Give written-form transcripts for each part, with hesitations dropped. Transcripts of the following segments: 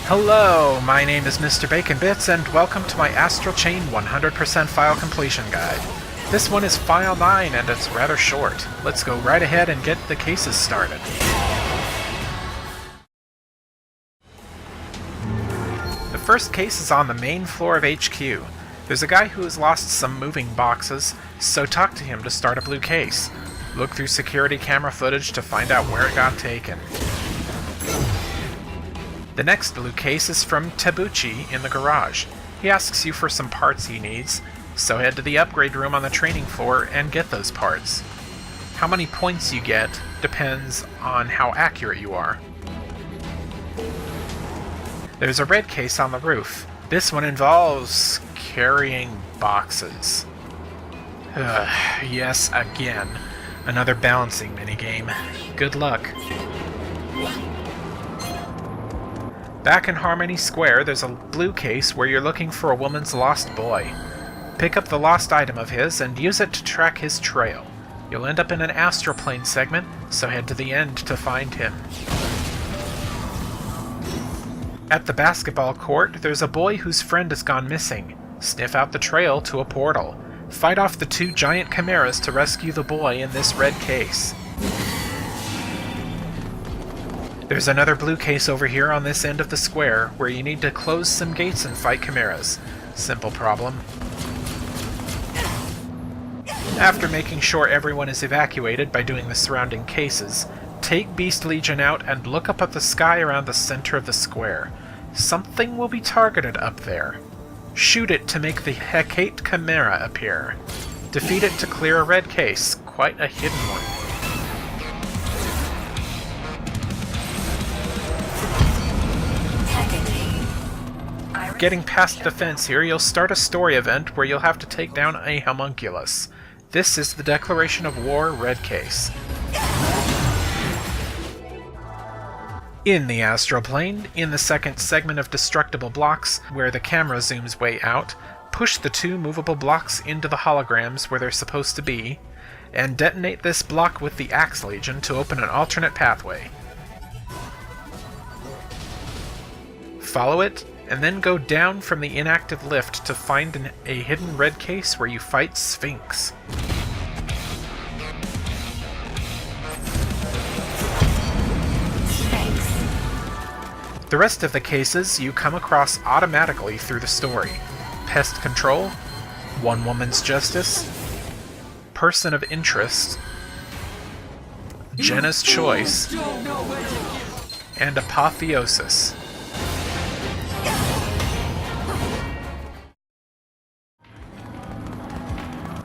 Hello, my name is Mr. Bacon Bits, and welcome to my Astral Chain 100% file completion guide. This one is file 9, and it's rather short. Let's go right ahead and get the cases started. The first case is on the main floor of HQ. There's a guy who has lost some moving boxes, so talk to him to start a blue case. Look through security camera footage to find out where it got taken. The next blue case is from Tabuchi in the garage. He asks you for some parts he needs, so head to the upgrade room on the training floor and get those parts. How many points you get depends on how accurate you are. There's a red case on the roof. This one involves carrying boxes. Yes, again. Another balancing minigame. Good luck. Back in Harmony Square, there's a blue case where you're looking for a woman's lost boy. Pick up the lost item of his and use it to track his trail. You'll end up in an astral plane segment, so head to the end to find him. At the basketball court, there's a boy whose friend has gone missing. Sniff out the trail to a portal. Fight off the 2 giant chimeras to rescue the boy in this red case. There's another blue case over here on this end of the square, where you need to close some gates and fight chimeras. Simple problem. After making sure everyone is evacuated by doing the surrounding cases, take Beast Legion out and look up at the sky around the center of the square. Something will be targeted up there. Shoot it to make the Hecate Chimera appear. Defeat it to clear a red case, quite a hidden one. Getting past the fence here, you'll start a story event where you'll have to take down a homunculus. This is the Declaration of War red case. In the astral plane, in the second segment of destructible blocks, where the camera zooms way out, push the 2 movable blocks into the holograms where they're supposed to be, and detonate this block with the Axe Legion to open an alternate pathway. Follow it, and then go down from the inactive lift to find a hidden red case where you fight Sphinx. The rest of the cases you come across automatically through the story. Pest Control, One Woman's Justice, Person of Interest, Jenna's Choice, and Apotheosis.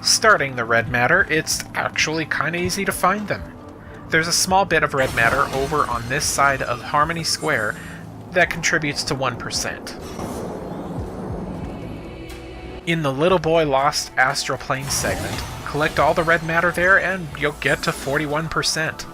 Starting the red matter, it's actually kinda easy to find them. There's a small bit of red matter over on this side of Harmony Square that contributes to 1%. In the Little Boy Lost Astral Plane segment, collect all the red matter there and you'll get to 41%.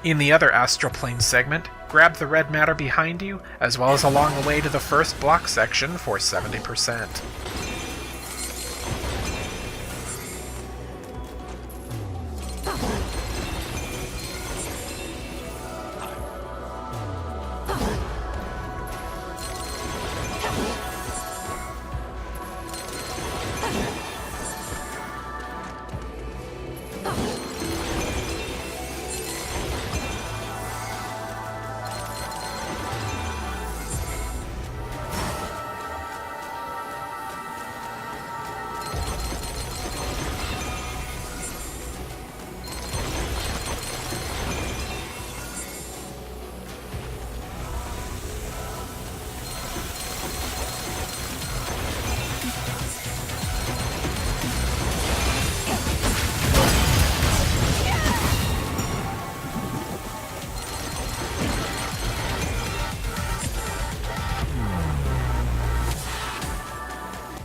In the other astral plane segment, grab the red matter behind you, as well as along the way to the first block section for 70%.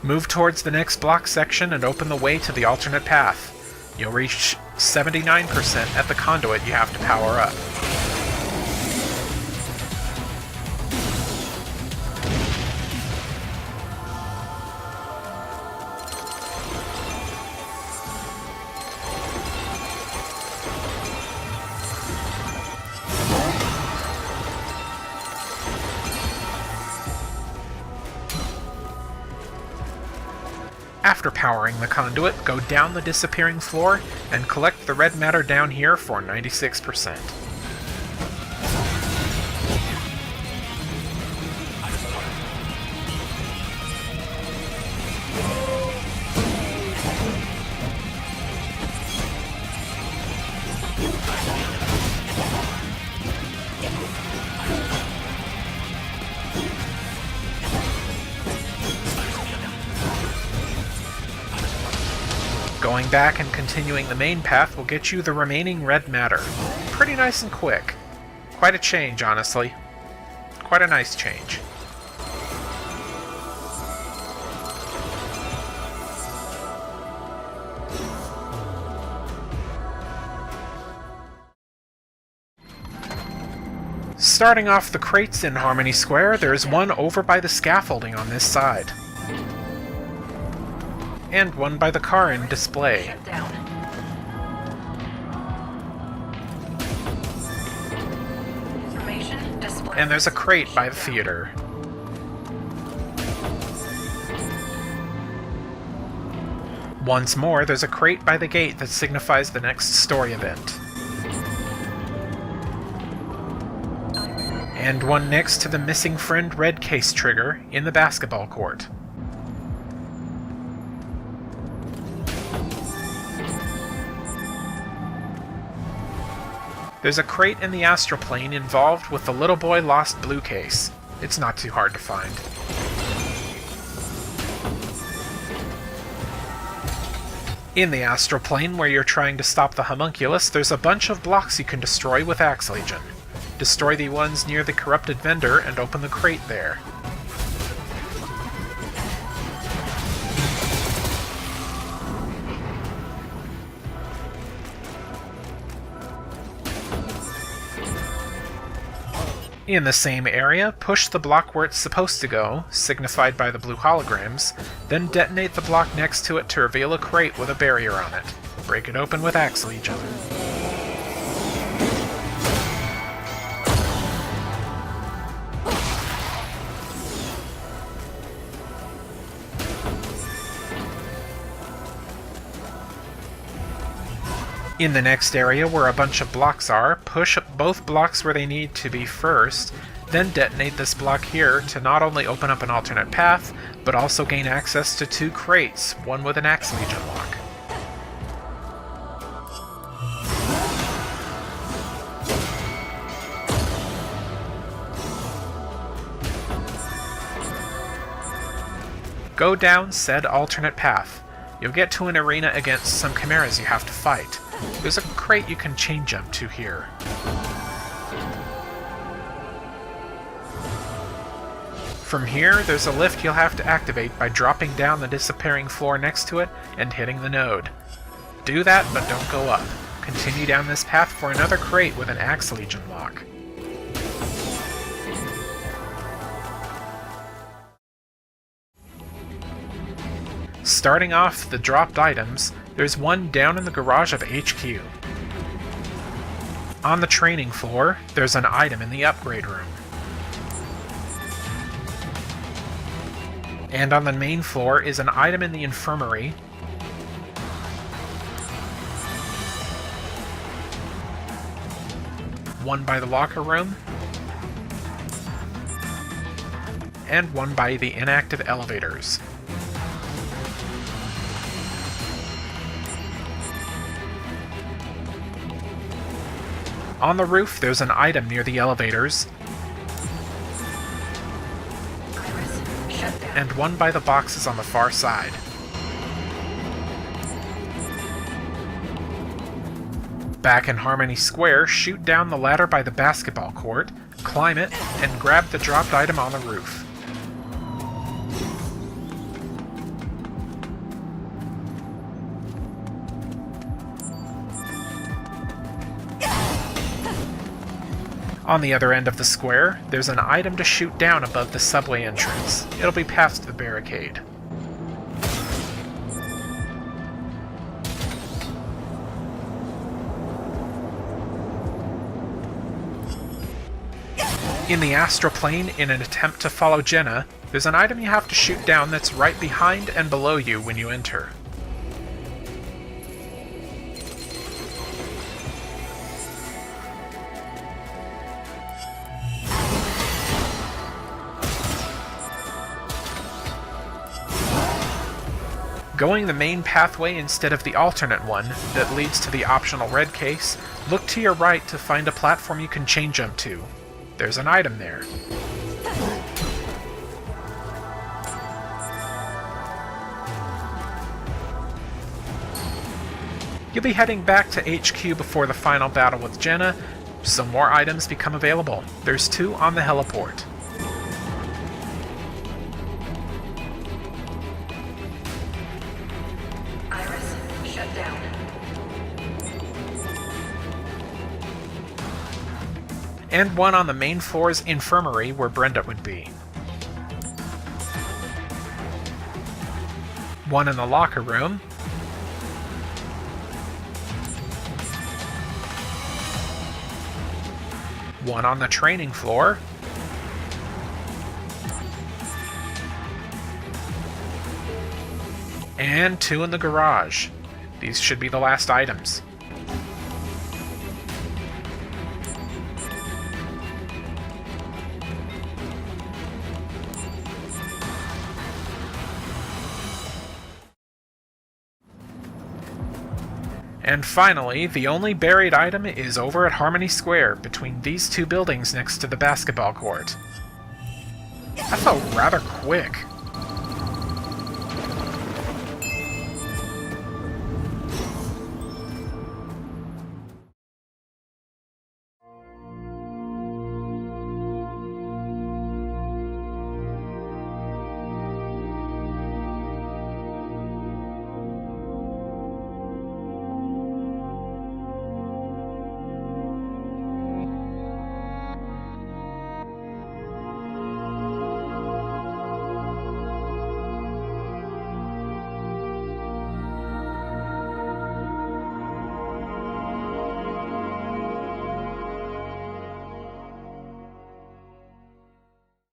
Move towards the next block section and open the way to the alternate path. You'll reach 79% at the conduit you have to power up. After powering the conduit, go down the disappearing floor and collect the red matter down here for 96%. Going back and continuing the main path will get you the remaining red matter. Pretty nice and quick. Quite a change, honestly. Quite a nice change. Starting off the crates in Harmony Square, there's one over by the scaffolding on this side. And one by the car in display. And there's a crate by the theater. Once more, there's a crate by the gate that signifies the next story event. And one next to the missing friend red case trigger in the basketball court. There's a crate in the Astral plane involved with the little boy lost blue case. It's not too hard to find. In the Astral plane, where you're trying to stop the homunculus, there's a bunch of blocks you can destroy with Axe Legion. Destroy the ones near the corrupted vendor and open the crate there. In the same area, push the block where it's supposed to go, signified by the blue holograms, then detonate the block next to it to reveal a crate with a barrier on it. Break it open with Axe Legion. In the next area where a bunch of blocks are, push both blocks where they need to be first, then detonate this block here to not only open up an alternate path, but also gain access to two crates, one with an Axe Legion lock. Go down said alternate path. You'll get to an arena against some chimeras you have to fight. There's a crate you can chain jump to here. From here, there's a lift you'll have to activate by dropping down the disappearing floor next to it and hitting the node. Do that, but don't go up. Continue down this path for another crate with an Axe Legion lock. Starting off the dropped items, there's one down in the garage of HQ. On the training floor, there's an item in the upgrade room. And on the main floor is an item in the infirmary. One by the locker room. And one by the inactive elevators. On the roof, there's an item near the elevators, and one by the boxes on the far side. Back in Harmony Square, shoot down the ladder by the basketball court, climb it, and grab the dropped item on the roof. On the other end of the square, there's an item to shoot down above the subway entrance. It'll be past the barricade. In the astral plane, in an attempt to follow Jenna, there's an item you have to shoot down that's right behind and below you when you enter. Going the main pathway instead of the alternate one that leads to the optional red case, look to your right to find a platform you can chain jump to. There's an item there. You'll be heading back to HQ before the final battle with Jenna, so more items become available. There's 2 on the heliport. Iris, shut down. And 1 on the main floor's infirmary where Brenda would be. 1 in the locker room. 1 on the training floor. And 2 in the garage. These should be the last items. And finally, the only buried item is over at Harmony Square, between these 2 buildings next to the basketball court. That felt rather quick.